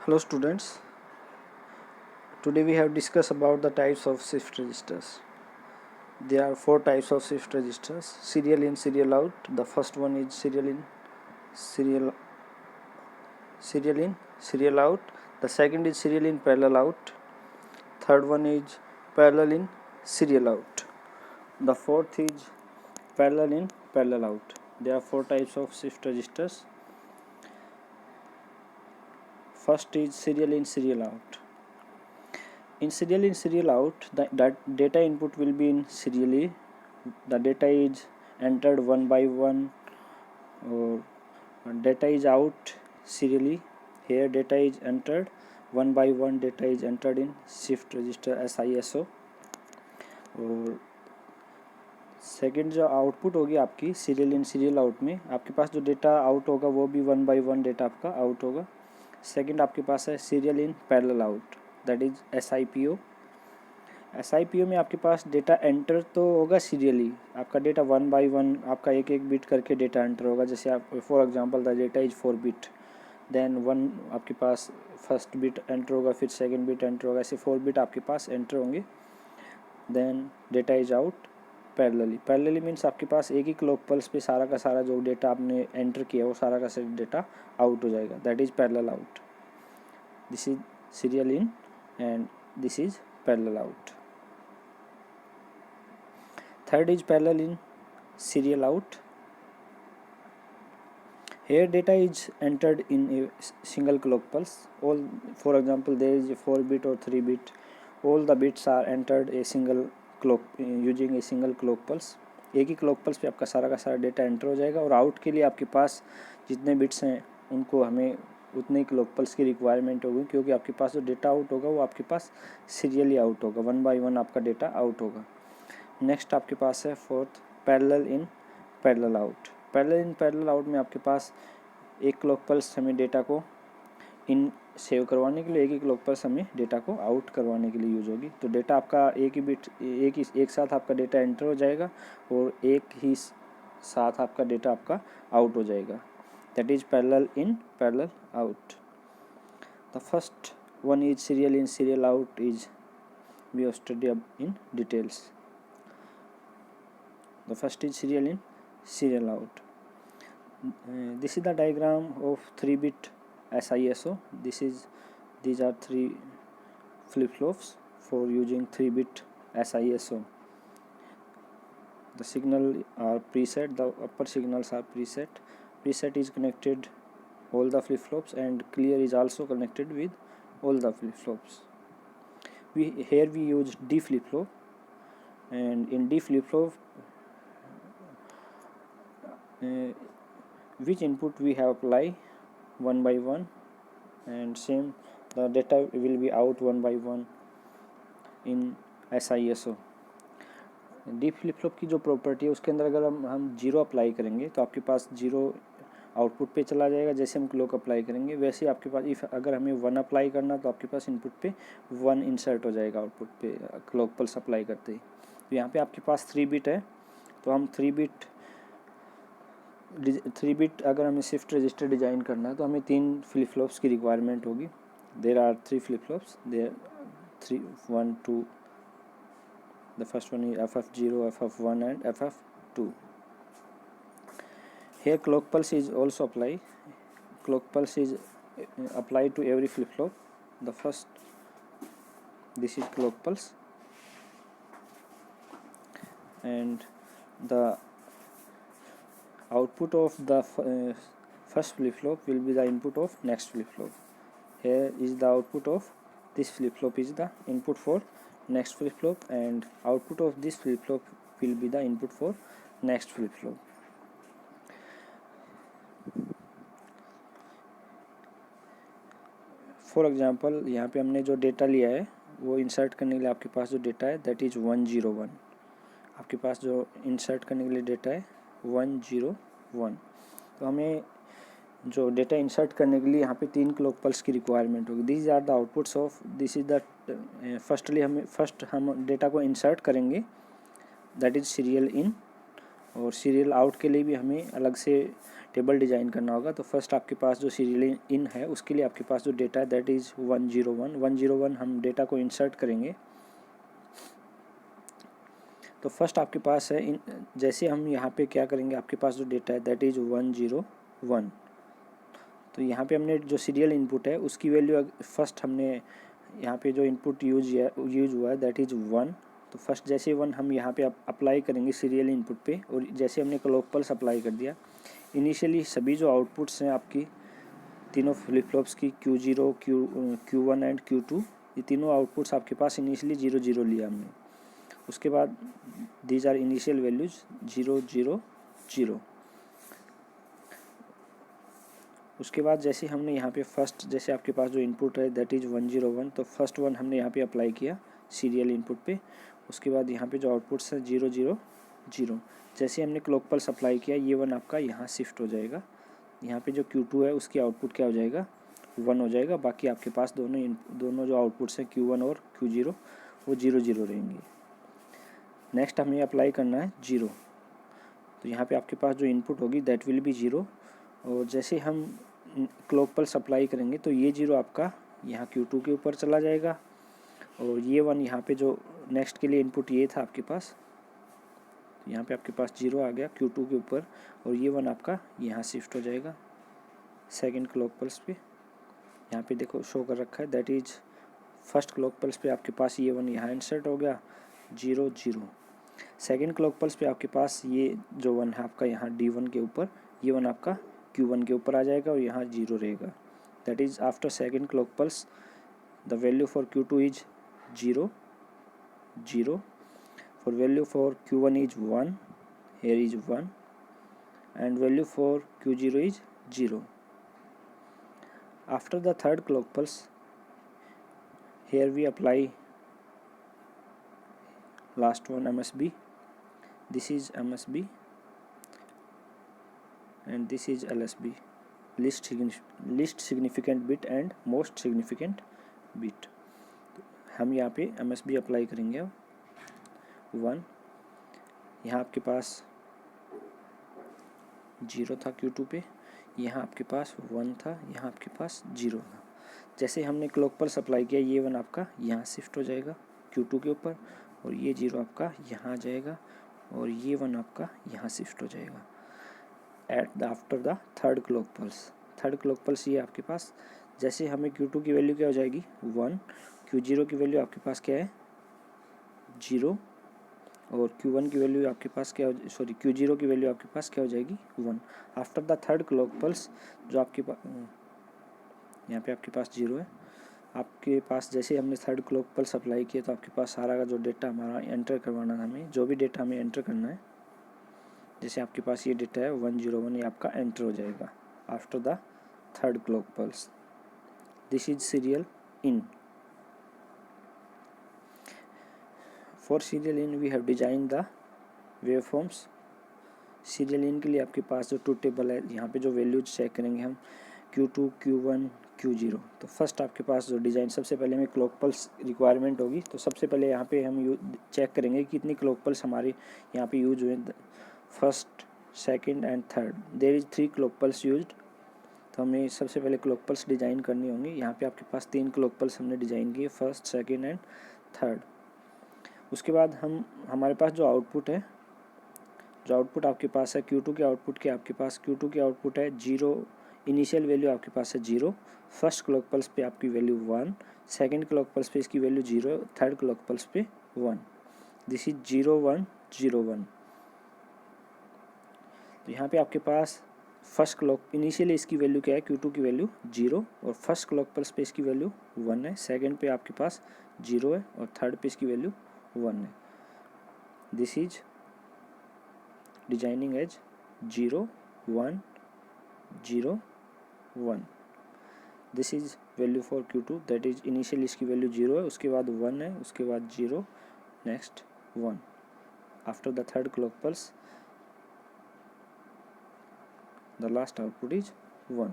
Hello students, today we have discussed about the types of shift registers. There are four types of shift registers: serial in, serial out. The first one is serial in, serial out. The second is serial in, parallel out. Third one is parallel in, serial out. The fourth is parallel in, parallel out. There are four types of shift registers. First is serial in, serial out. In serial out, the data input will be in serially. The data is entered one by one, or data is out serially. Here data is entered one by one, data is entered in shift register SISO. और second जो output होगी आपकी serial in serial out में, आपके पास जो data out होगा वो भी वन बाय वन डेटा आपका आउट होगा. सेकेंड आपके पास है serial in parallel out, that is SIPO. SIPO में आपके पास डेटा एंटर तो होगा सीरियली, आपका डेटा वन बाय वन आपका एक एक बिट करके डेटा एंटर होगा. जैसे आप for example the data is 4 bit, then one आपके पास फर्स्ट बिट एंटर होगा, फिर सेकंड बिट एंटर होगा, ऐसे 4 बिट आपके पास एंटर होंगे. Then data is out parallelly means आपके पास एक ही क्लॉक पल्स पे सारा का सारा जो डेटा आपने एंटर किया वो सारा का सारा डेटा आउट हो जाएगा, that is parallel out. This is serial in and this is parallel out. Third is parallel in, serial out. Here data is entered in a single clock pulse. All, for example, there is a 4 bit or 3 bit. All the bits are entered a single clock using a single clock pulse. एक ही clock pulse पे आपका सारा का सारा data enter हो जाएगा. और out के लिए आपके पास जितने बिट्स हैं उनको हमें उतने ही क्लॉक पल्स की रिक्वायरमेंट होगी, क्योंकि आपके पास जो डेटा आउट होगा वो आपके पास सीरियली आउट होगा, वन बाय वन आपका डेटा आउट होगा. नेक्स्ट आपके पास है fourth parallel in parallel out. Parallel in parallel out में आपके पास एक क्लॉक पल्स हमें डेटा को इन सेव करवाने के लिए, एक ही क्लॉक पल्स हमें डेटा को आउट करवाने के लिए यूज होगी. तो डेटा आपका एक ही बिट एक साथ आपका डेटा एंटर हो जाएगा और एक ही साथ आपका डेटा आपका आउट हो जाएगा, that is parallel in parallel out. The first one is serial in serial out is we have study in details. The first is serial in, serial out. This is the diagram of 3-bit SISO. These are 3 flip-flops for using 3-bit SISO. The signal are preset. The upper signals are preset. Preset is connected all the flip-flops, and clear is also connected with all the flip-flops. Here we use D flip-flop, and in D flip-flop which input we have apply one by one, and same the data will be out one by one in SISO. D flip flop की जो property है उसके अंदर अगर हम zero apply करेंगे तो आपके पास जीरो आउटपुट पे चला जाएगा. जैसे हम क्लॉक अप्लाई करेंगे वैसे आपके पास अगर हमें वन अप्लाई करना तो आपके पास इनपुट पे वन इंसर्ट हो जाएगा आउटपुट पे क्लॉक पल्स अप्लाई करते ही. तो यहाँ पे आपके पास 3 बिट है, तो हम 3 बिट अगर हमें शिफ्ट रजिस्टर डिज़ाइन करना है तो हमें 3 फ्लिप फ्लॉप्स की रिक्वायरमेंट होगी. There are 3 flip flops, there 3 1 2. The first one is FF0, FF1 and FF2. Here clock pulse is also applied. Clock pulse is applied to every flip flop. The first, this is clock pulse, and the output of the first flip flop will be the input of next flip flop. Here is the output of this flip flop is the input for next flip flop, and output of this flip flop will be the input for next flip flop. For example यहाँ पे हमने जो data लिया है वो insert करने के लिए आपके पास जो डेटा है दैट इज़ 101. आपके पास जो इंसर्ट करने के लिए डेटा है 101. तो हमें जो डेटा इंसर्ट करने के लिए यहाँ पे 3 क्लॉक पल्स की रिक्वायरमेंट होगी. This are the outputs of this is the first हम डेटा को इंसर्ट करेंगे, दैट इज़ सीरियल इन. और सीरियल आउट के लिए भी हमें अलग से टेबल डिज़ाइन करना होगा। तो फर्स्ट आपके पास जो सीरियल इन है उसके लिए आपके पास जो डेटा है दैट इज़ 101 हम डेटा को इंसर्ट करेंगे। तो फर्स्ट आपके पास है जैसे हम यहाँ पे क्या करेंगे, आपके पास जो डेटा है दैट इज़ 101। तो यहाँ पे हमने जो सीरियल इनपुट है उसकी वैल्यू फर्स्ट हमने यहाँ पे जो इनपुट यूज हुआ है दैट इज़ 1। तो फर्स्ट जैसे 1 हम यहाँ पे अप्लाई करेंगे सीरियल इनपुट पे, और जैसे हमने क्लॉक पल्स अप्लाई कर दिया, इनिशियली सभी जो आउटपुट्स हैं आपकी तीनों फ्लिप फ्लॉप्स की Q0 Q1 एंड Q2, ये तीनों आउटपुट्स आपके पास इनिशियली 0 0 लिया हमने। उसके बाद दीज आर इनिशियल वैल्यूज 0 0 0। उसके बाद जैसे हमने यहाँ पे फर्स्ट जैसे आपके पास जो इनपुट है दैट इज़ 101, तो फर्स्ट 1 हमने यहाँ पे अप्लाई किया सीरियल इनपुट पे। उसके बाद यहाँ पे जो आउटपुट्स हैं 0 0 0, जैसे हमने क्लॉक पल्स अप्लाई किया ये 1 आपका यहाँ शिफ्ट हो जाएगा। यहाँ पे जो Q2 है उसकी आउटपुट क्या हो जाएगा, 1 हो जाएगा। बाकी आपके पास दोनों जो आउटपुट्स हैं Q1 और Q0 वो 0 0 रहेंगे। नेक्स्ट हमें अप्लाई करना है 0। तो यहाँ पे आपके पास जो इनपुट होगी दैट विल बी 0, और जैसे हम क्लॉक पल्स अप्लाई करेंगे तो ये 0 आपका यहाँ Q2 के ऊपर चला जाएगा, और ये 1 यहाँ पे जो नेक्स्ट के लिए इनपुट ये था आपके पास, यहाँ पे आपके पास 0 आ गया Q2 के ऊपर, और ये 1 आपका यहाँ शिफ्ट हो जाएगा सेकंड क्लॉक पल्स पे। यहाँ पे देखो शो कर रखा है that is first clock pulse पे आपके पास ये 1 यहाँ इंसर्ट हो गया 0 0। सेकंड क्लॉक पल्स पे आपके पास ये जो 1 है आपका यहाँ D1 के ऊपर, ये 1 आपका Q1 के ऊपर आ जाएगा और यहाँ 0 रहेगा। That is after second clock pulse the value for Q2 is 0 0, for value for Q1 is 1, here is 1, and value for Q0 is 0. After the third clock pulse, here we apply last one MSB. This is MSB and this is LSB, least significant bit and most significant bit. हम यहाँ पे MSB apply करेंगे। 1 यहाँ आपके पास 0 था Q2 पे, यहाँ आपके पास 1 था, यहाँ आपके पास 0 था। जैसे हमने क्लॉक पल्स अप्लाई किया ये 1 आपका यहाँ शिफ्ट हो जाएगा Q2 के ऊपर, और ये 0 आपका यहाँ आ जाएगा, और ये 1 आपका यहाँ शिफ्ट हो जाएगा after the third clock pulse. Third clock pulse ये आपके पास जैसे हमें Q2 की वैल्यू क्या हो जाएगी 1, Q0 की वैल्यू आपके पास क्या है 0, और Q1 की वैल्यू आपके पास क्या Q0 की वैल्यू आपके पास क्या हो जाएगी 1। After the third clock pulse जो आपके पास यहाँ पे आपके पास 0 है, आपके पास जैसे हमने थर्ड क्लॉक पल्स अप्लाई किया तो आपके पास सारा का जो डेटा हमारा एंटर करवाना है, हमें जो भी डेटा हमें एंटर करना है, जैसे आपके पास ये डेटा है 101 ये आपका एंटर हो जाएगा after the third clock pulse. This is serial in. For serial in we have design the waveforms. Serial in के लिए आपके पास जो 2 टेबल है, यहाँ पे जो वैल्यूज चेक करेंगे हम Q2 Q1 Q0। तो फर्स्ट आपके पास जो डिज़ाइन सबसे पहले हमें क्लॉक पल्स रिक्वायरमेंट होगी, तो सबसे पहले यहाँ पे हम चेक करेंगे कि कितनी क्लॉक पल्स हमारे यहाँ पे यूज हुए, first second and third. There is 3 clock pulse used. तो हमें सबसे पहले क्लॉक पल्स डिज़ाइन करनी होंगी। यहाँ पे आपके पास 3 क्लॉक पल्स हमने डिज़ाइन किए, फर्स्ट सेकंड एंड थर्ड। उसके बाद हमारे पास जो आउटपुट है, जो आउटपुट आपके पास है Q2 के आउटपुट के आपके पास Q2 की आउटपुट है 0, इनिशियल वैल्यू आपके पास है 0, फर्स्ट क्लॉक पल्स पे आपकी वैल्यू 1, सेकंड क्लॉक पल्स पे इसकी वैल्यू 0, थर्ड क्लॉक पल्स पे 1। This is 0 1 0 1। तो यहाँ पे आपके पास फर्स्ट क्लॉक इनिशियली इसकी वैल्यू क्या है Q2 की वैल्यू 0, और फर्स्ट क्लॉक पल्स पे इसकी वैल्यू 1 है, सेकंड पे आपके पास 0 है, और थर्ड पे इसकी वैल्यू 1 है। This is designing as 0 1 0 1। This is value for Q2 that is initial इसकी वैल्यू 0 है, उसके बाद 1 है, उसके बाद 0, next 1 after the third clock pulse the last output is 1।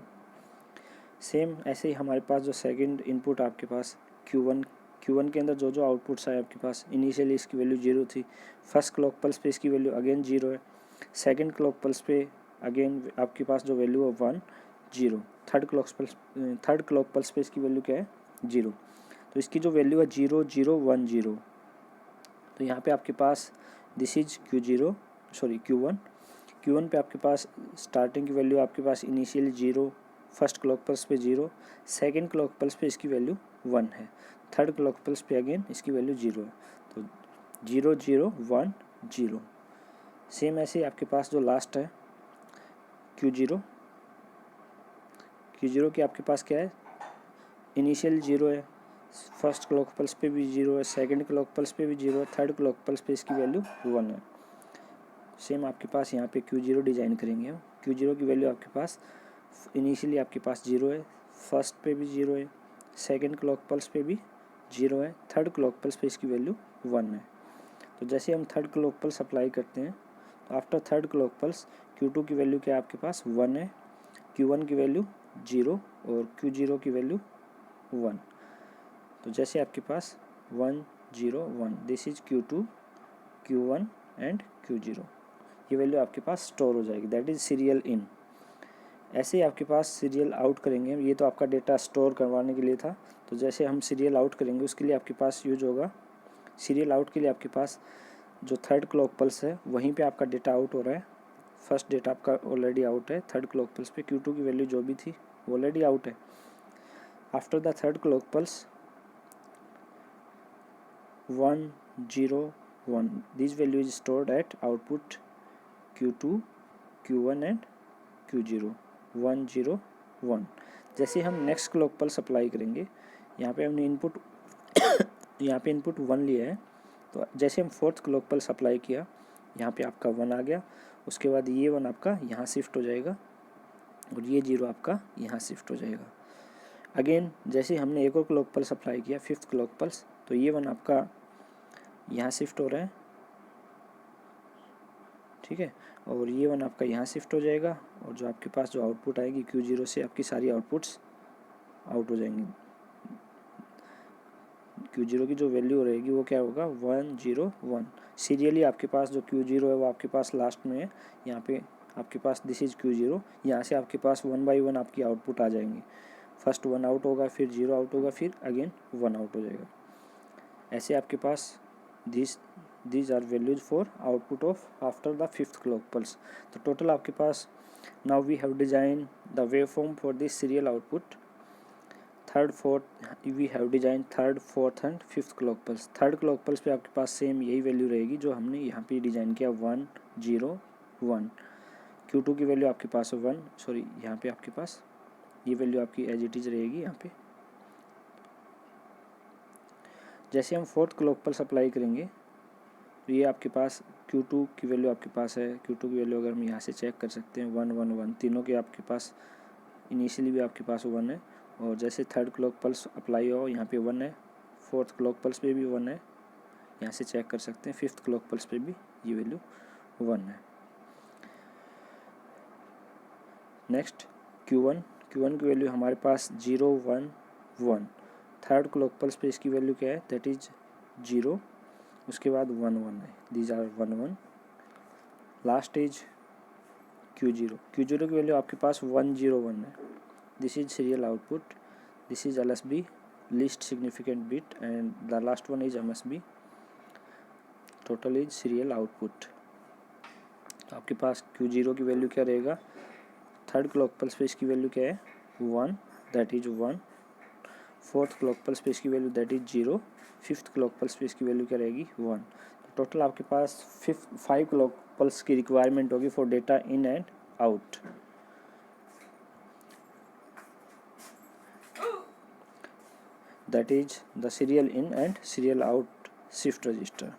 Same ऐसे ही हमारे पास जो सेकंड इनपुट आपके पास Q1 के अंदर जो आउटपुट्स आए आपके पास, इनिशियली इसकी वैल्यू 0 थी, फर्स्ट क्लॉक पल्स पे इसकी वैल्यू अगेन 0 है, सेकंड क्लॉक पल्स पे अगेन आपके पास जो वैल्यू है 1 0, थर्ड क्लॉक पल्स पे इसकी वैल्यू क्या है 0, तो इसकी जो वैल्यू है 0 0 1 0, तो यहाँ पे आपके पास दिस इज Q1 पे आपके पास स्टार्टिंग की वैल्यू आपके पास इनिशियली 0, फर्स्ट क्लॉक पल्स पे 0, सेकेंड क्लॉक पल्स पे इसकी वैल्यू 1 है, थर्ड क्लॉक पल्स पे अगेन इसकी वैल्यू 0 है, तो 0 0 1 0। सेम ऐसे आपके पास जो लास्ट है Q0 की आपके पास क्या है, इनिशियल 0 है, फर्स्ट क्लॉक पल्स पे भी 0 है, सेकंड क्लॉक पल्स पे भी 0 है, थर्ड क्लॉक पल्स पे इसकी वैल्यू 1 है। सेम आपके पास यहाँ पे Q0 डिज़ाइन करेंगे हम। Q0 की वैल्यू आपके पास इनिशियली आपके पास 0 है, फर्स्ट पे भी 0 है, सेकंड क्लॉक पल्स पे भी 0 है, थर्ड क्लॉक पल्स पे इसकी वैल्यू 1 है। तो जैसे हम थर्ड क्लॉक पल्स अप्लाई करते हैं तो after third clock pulse Q2 की वैल्यू क्या आपके पास 1 है, Q1 की वैल्यू 0 और Q0 की वैल्यू 1। तो जैसे आपके पास 1 0 1, this is Q2 Q1 and Q0, ये वैल्यू आपके पास स्टोर हो जाएगी, दैट इज़ सीरियल इन। ऐसे ही आपके पास सीरियल आउट करेंगे, ये तो आपका डेटा स्टोर करवाने के लिए था, तो जैसे हम सीरियल आउट करेंगे उसके लिए आपके पास यूज होगा, सीरियल आउट के लिए आपके पास जो थर्ड क्लॉक पल्स है वहीं पे आपका डेटा आउट हो रहा है, फर्स्ट डेटा आपका ऑलरेडी आउट है, थर्ड क्लॉक पल्स पे Q2 की वैल्यू जो भी थी वो ऑलरेडी आउट है। After the third clock pulse 1 0 1, this value is stored at output Q2 Q1 and Q0 1 0 1। जैसे हम नेक्स्ट क्लॉक पल्स अप्लाई करेंगे, यहाँ पे हमने इनपुट यहाँ पे इनपुट 1 लिया है, तो जैसे हम फोर्थ क्लॉक पल्स अप्लाई किया यहाँ पे आपका 1 आ गया, उसके बाद ये 1 आपका यहाँ शिफ्ट हो जाएगा और ये 0 आपका यहाँ शिफ्ट हो जाएगा। अगेन जैसे हमने एक और क्लॉक पल्स अप्लाई किया फिफ्थ क्लॉक पल्स, तो ये 1 आपका यहाँ शिफ्ट हो रहा है, ठीक है, और ये 1 आपका यहाँ शिफ्ट हो जाएगा और जो आपके पास जो आउटपुट आएगी Q0 से आपकी सारी आउटपुट्स आउट हो जाएंगी। Q0 की जो वैल्यू रहेगी वो क्या होगा 1 0 1। सीरियली आपके पास जो Q0 है वो आपके पास लास्ट में है, यहाँ पे आपके पास दिस इज Q0, यहाँ से आपके पास 1 बाई 1 आपकी आउटपुट आ जाएंगी, फर्स्ट 1 आउट होगा, फिर 0 आउट होगा, फिर अगेन 1 आउट हो जाएगा। ऐसे आपके पास these are values for output of after the fifth clock pulse। तो टोटल आपके पास now we have designed the waveform for this serial output, third fourth we have designed third fourth and fifth clock pulse. Third clock pulse पे आपके पास same यही value रहेगी जो हमने यहाँ पे डिज़ाइन किया 1 0 1। Q2 की वैल्यू आपके पास 1, सॉरी यहाँ पे आपके पास ये वैल्यू आपकी एज इट इज़ रहेगी यहाँ पे। जैसे हम फोर्थ क्लॉक पल्स अप्लाई करेंगे तो ये आपके पास Q2 की वैल्यू आपके पास है, Q2 की वैल्यू अगर हम यहाँ से चेक कर सकते हैं 1 1 1, तीनों के आपके पास इनिशियली भी आपके पास 1 है, और जैसे थर्ड क्लॉक पल्स अप्लाई हो यहाँ पे 1 है, फोर्थ क्लॉक पल्स पे भी 1 है, यहाँ से चेक कर सकते हैं, फिफ्थ क्लॉक पल्स पे भी ये वैल्यू 1 है। नेक्स्ट Q1 की वैल्यू हमारे पास 0 1 1, थर्ड क्लॉक पल्स पे इसकी वैल्यू क्या है दैट इज 0, उसके बाद 1 1 है, these are 1 1। Last is Q0 की वैल्यू आपके पास 1 0 1 है, this is serial output, this is LSB least significant bit and the last one is MSB, total is serial output। तो आपके पास Q0 की वैल्यू क्या रहेगा, थर्ड क्लॉक पल्स पे इसकी वैल्यू क्या है 1, that is 1, fourth clock pulse पे इसकी value that is 0, fifth clock pulse पे इसकी वैल्यू क्या रहेगी 1। तो टोटल आपके पास 5 क्लॉक पल्स की रिक्वायरमेंट होगी for data in and out. That is the serial in and serial out shift register.